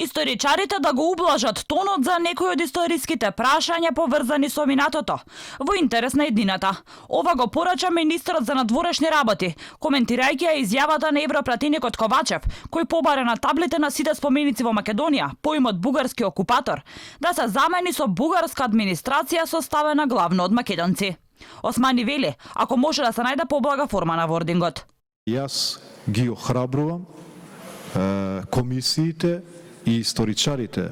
Историчарите да го ублажат тонот за некои од историските прашања поврзани со минатото, во интерес на еднината. Ова го порача министерот за надворешни работи, коментирајќи ја изјавата на европратеникот Ковачев, кој побара на таблите на сите споменици во Македонија поимот бугарски окупатор да се замени со бугарска администрација составена главно од македонци. Османи вели, ако може да се најде поблага форма на вордингот. Јас ги охрабрувам комисиите и историчарите,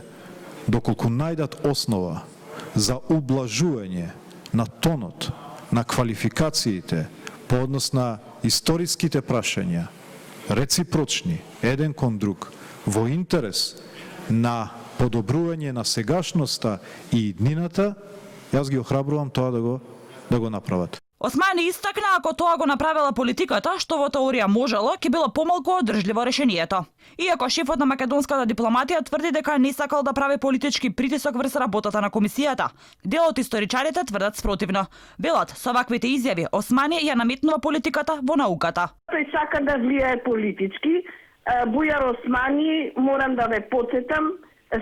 доколку најдат основа за ублажување на тонот, на квалификациите по однос на историските прашања, реципрочни, еден кон друг, во интерес на подобрување на сегашноста и иднината, јас ги охрабрувам тоа да го направат. Османи истакна, ако тоа го направила политиката, што во теорија можело, ќе било помалку одржливо решението. Иако шефот на македонската дипломатија тврди дека не сакал да прави политички притисок врз работата на комисијата, дел од историчарите тврдат спротивно. Велат, со ваквите изјави Османи ја наметнува политиката во науката. Тој сака да влијае политички. Бујар Османи, морам да ве потсетам,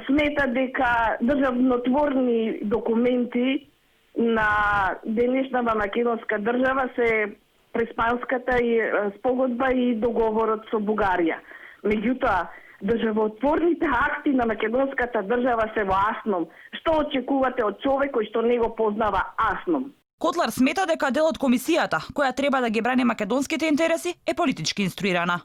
смета дека државнотворни документи на денешната македонска држава се Преспанската и спогодба и договорот со Бугарија. Меѓутоа, државотворните акти на македонската држава се во Асном. Што очекувате од човек кој што не го познава Асном? Котлар смета дека дел од комисијата, која треба да ги брани македонските интереси, е политички инструирана.